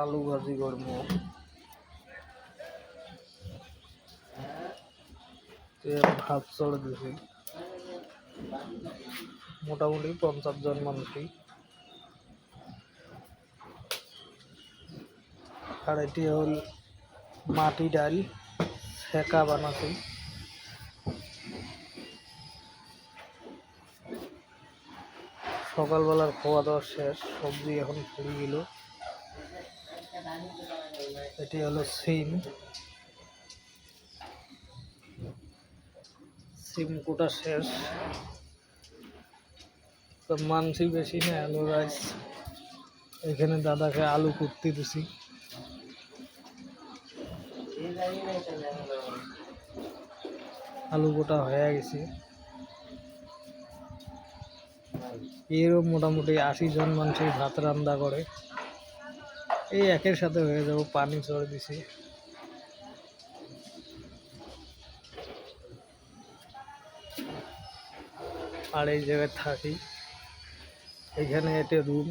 আলু ভাজি করবো। ভাত চড়ে দিছি, মোটামুটি 50 জন মানুষই। আর এটি হল মাটি ডাল সেকা বানাছি। সকালবেলার খাওয়া দাওয়া শেষ, সবজি এখন ফুরি গেল। এটি হলো সিম কোটা শেষ। তো মানসি বেশি না, আলু রাইস। এখানে দাদাকে আলু কুটতে দিছি। আলু গোটা হয়ে গেছে। এরও মোটামুটি 80 জন মানুষই ভাত রান্না করে। এই একের সাথে হয়ে যাব। পানি চড়ে দিছি। আর এই জায়গায় থাকি, এখানে এটা রুম।